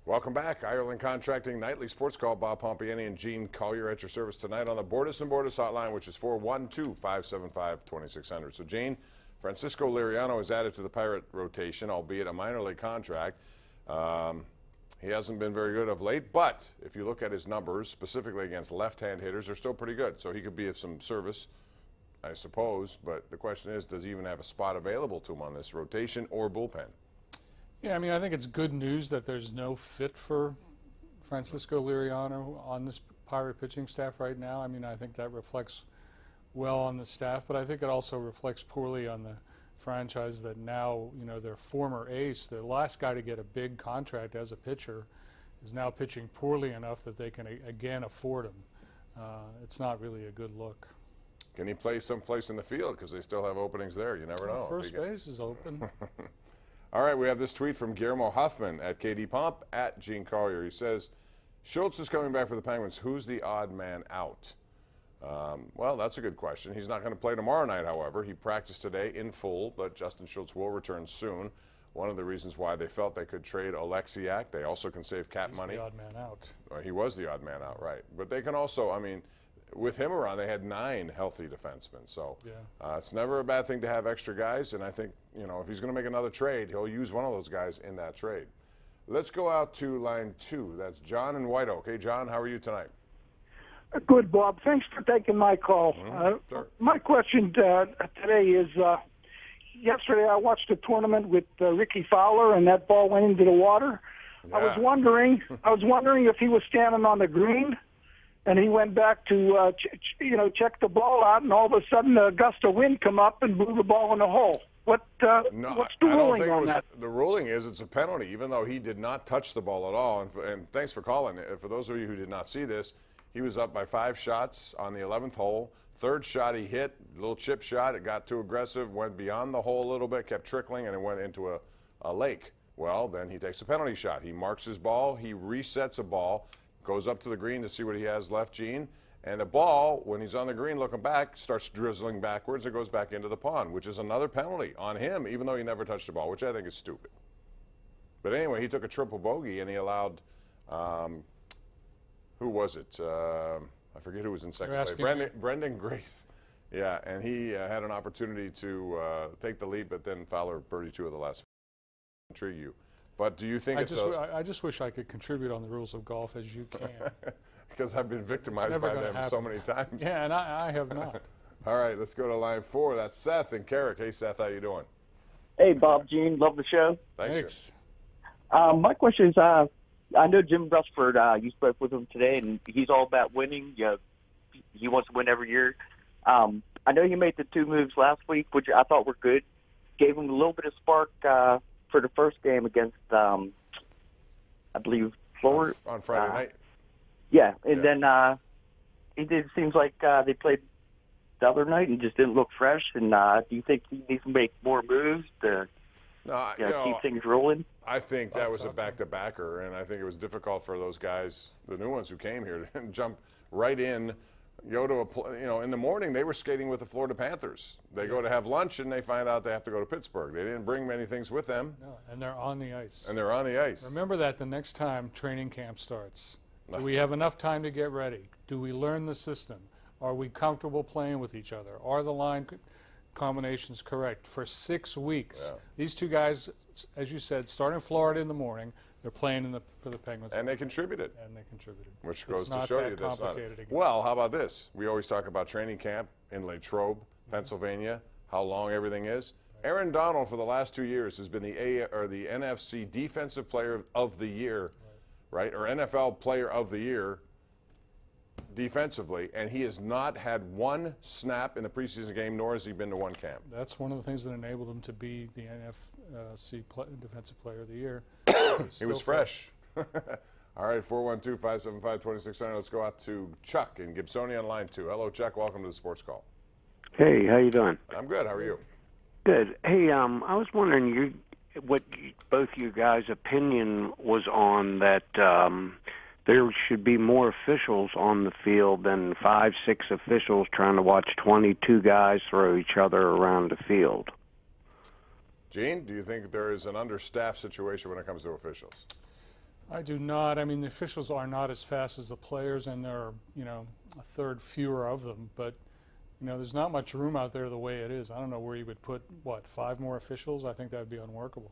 Welcome back. Ireland Contracting Nightly Sports Call. Bob Pompeani and Gene Collier at your service tonight on the Bordas & Bordas hotline, which is 412-575-2600. So, Gene, Francisco Liriano is added to the Pirate rotation, albeit a minor league contract. He hasn't been very good of late, but if you look at his numbers, specifically against left-hand hitters, they're still pretty good. So he could be of some service, I suppose. But the question is, does he even have a spot available to him on this rotation or bullpen? Yeah, I mean, I think it's good news that there's no fit for Francisco Liriano on this Pirate pitching staff right now. I mean, I think that reflects well on the staff, but I think it also reflects poorly on the franchise that now, you know, their former ace, the last guy to get a big contract as a pitcher, is now pitching poorly enough that they can again afford him. It's not really a good look. Can he play someplace in the field? Because they still have openings there. You never know. First base is open. All right, we have this tweet from Guillermo Huffman at KD Pomp at Gene Collier. He says, Schultz is coming back for the Penguins. Who's the odd man out? Well, that's a good question. He's not going to play tomorrow night, however. He practiced today in full, but Justin Schultz will return soon. One of the reasons why they felt they could trade Oleksiak. They also can save cap money. He's the odd man out. He was the odd man out, right. But they can also, I mean, with him around, they had 9 healthy defensemen. So yeah. It's never a bad thing to have extra guys, and I think, you know, if he's going to make another trade, he'll use one of those guys in that trade. Let's go out to line 2. That's John in White Oak. Hey, John, how are you tonight? Good, Bob. Thanks for taking my call. Sure. My question today is, yesterday I watched a tournament with Ricky Fowler, and that ball went into the water. Yeah. I was wondering if he was standing on the green, and he went back to check the ball out, and all of a sudden a gust of wind come up and blew the ball in the hole. What's the ruling on that? The ruling is it's a penalty, even though he did not touch the ball at all. And thanks for calling. For those of you who did not see this, he was up by 5 shots on the 11th hole. Third shot he hit, a little chip shot. It got too aggressive, went beyond the hole a little bit, kept trickling, and it went into a lake. Well, then he takes a penalty shot. He marks his ball. He resets a ball, goes up to the green to see what he has left, Gene. And the ball, when he's on the green looking back, starts drizzling backwards and goes back into the pond, which is another penalty on him, even though he never touched the ball, which I think is stupid. But anyway, he took a triple bogey, and he allowed, who was it? I forget who was in second place. Brendan Grace. Yeah, and he had an opportunity to take the lead, but then Fowler birdied 2 of the last. Intrigue you. But do you think I just wish I could contribute on the rules of golf as you can. Because I've been victimized by them so many times. Yeah, and I have not. All right, let's go to line 4. That's Seth in Carrick. Hey, Seth, how you doing? Hey, Bob, Gene, love the show. Thanks. My question is, I know Jim Rusford, you spoke with him today, and he's all about winning. He wants to win every year. I know he made the 2 moves last week, which I thought were good. Gave him a little bit of spark for the first game against, I believe, Florida. On Friday night. Yeah, and then it seems like they played the other night and just didn't look fresh. And do you think he needs to make more moves to keep things rolling? I think that was a back-to-backer, and I think it was difficult for those guys, the new ones who came here, to jump right in. Go to in the morning they were skating with the Florida Panthers. They go to have lunch and they find out they have to go to Pittsburgh. They didn't bring many things with them. No, and they're on the ice. Remember that the next time training camp starts. Do we have enough time to get ready? Do we learn the system? Are we comfortable playing with each other? Are the line combinations correct? For 6 weeks, these 2 guys, as you said, start in Florida in the morning. They're playing for the Penguins. And they contributed. Which goes to show you this. Well, how about this? We always talk about training camp in Latrobe, Pennsylvania, how long everything is. Right. Aaron Donald, for the last 2 years, has been the NFC Defensive Player of the Year, right? Or NFL Player of the Year defensively, and he has not had 1 snap in the preseason game, nor has he been to 1 camp. That's one of the things that enabled him to be the NFC Defensive Player of the Year. He was fresh. All right, 412-575-2600. Let's go out to Chuck in Gibsonia on line 2. Hello, Chuck. Welcome to the Sports Call. Hey, how you doing? I'm good. How are you? Good. Hey, I was wondering what both you guys' opinion was on that there should be more officials on the field than 5, 6 officials trying to watch 22 guys throw each other around the field. Gene, do you think there is an understaffed situation when it comes to officials? I do not. I mean, the officials are not as fast as the players, and there are, a third fewer of them. But, there's not much room out there the way it is. I don't know where you would put, 5 more officials? I think that would be unworkable.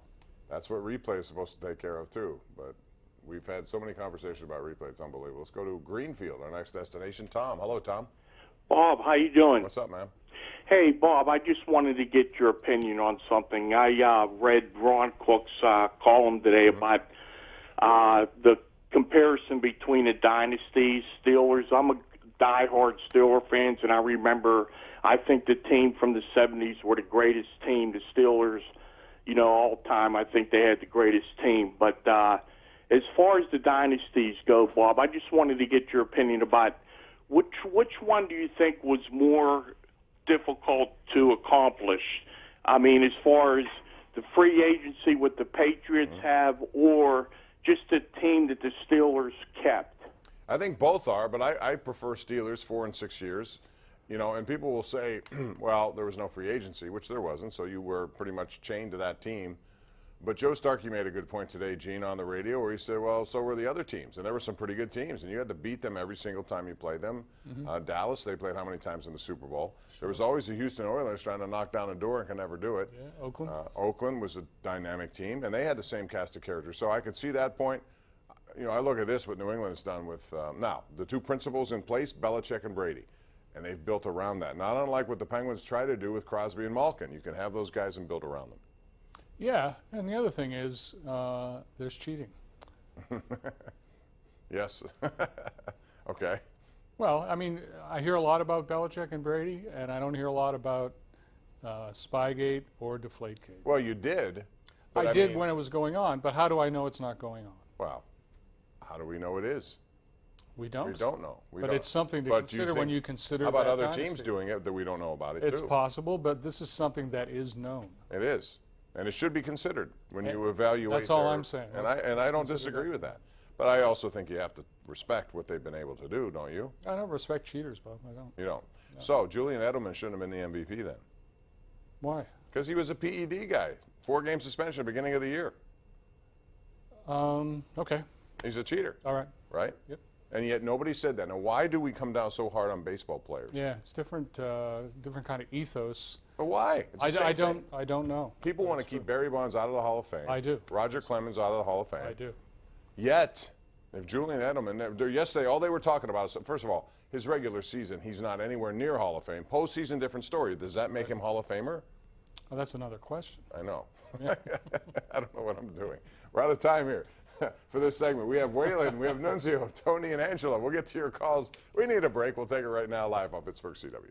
That's what replay is supposed to take care of, too. But we've had so many conversations about replay. It's unbelievable. Let's go to Greenfield, our next destination. Tom. Hello, Tom. Bob, how you doing? What's up, man? Hey, Bob, I just wanted to get your opinion on something. I read Ron Cook's column today about the comparison between the dynasties, Steelers. I'm a diehard Steeler fan, and I think the team from the 70s were the greatest team. The Steelers, all time, I think they had the greatest team. But as far as the dynasties go, Bob, I just wanted to get your opinion about which one do you think was more difficult to accomplish? I mean, as far as the free agency what the Patriots have, or just a team that the Steelers kept? I think both are, but I prefer Steelers 4 and 6 years. And people will say, well, there was no free agency, which there wasn't, so you were pretty much chained to that team. But Joe Starkey made a good point today, Gene, on the radio, where he said, well, so were the other teams. And there were some pretty good teams, and you had to beat them every single time you played them. Dallas, they played how many times in the Super Bowl? Sure. There was always the Houston Oilers trying to knock down a door and can never do it. Yeah, Oakland. Oakland was a dynamic team, and they had the same cast of characters. So I could see that point. I look at this, what New England has done with, now, the two principals in place, Belichick and Brady. And they've built around that. Not unlike what the Penguins try to do with Crosby and Malkin. You can have those guys and build around them. Yeah, and the other thing is there's cheating. Yes. Okay. Well, I mean, I hear a lot about Belichick and Brady, and I don't hear a lot about Spygate or Deflategate. Well, you did. I did when it was going on, but how do I know it's not going on? Well, how do we know it is? We don't. We don't know. But it's something to consider when you consider How about that other dynasty. teams doing it that we don't know about it, It's too? possible, but this is something that is known. It is. And it should be considered when you evaluate. That's all I'm saying. And I don't disagree with that. But I also think you have to respect what they've been able to do, don't you? I don't respect cheaters, Bob. I don't. You don't. No. So Julian Edelman shouldn't have been the MVP then. Why? Because he was a PED guy. 4-game suspension at the beginning of the year. Okay. He's a cheater. All right. Right? Yep. And yet nobody said that. Now, why do we come down so hard on baseball players? Yeah, it's different kind of ethos. But why? I don't know. People want to keep Barry Bonds out of the Hall of Fame. I do. Roger Clemens out of the Hall of Fame. I do. Yet, if Julian Edelman, yesterday, all they were talking about is, first of all, his regular season, he's not anywhere near Hall of Fame. Postseason, different story. Does that make him Hall of Famer? Well, that's another question. I know. Yeah. I don't know what I'm doing. We're out of time here for this segment. We have Waylon, we have Nunzio, Tony, and Angela. We'll get to your calls. We need a break. We'll take it right now live on Pittsburgh CW.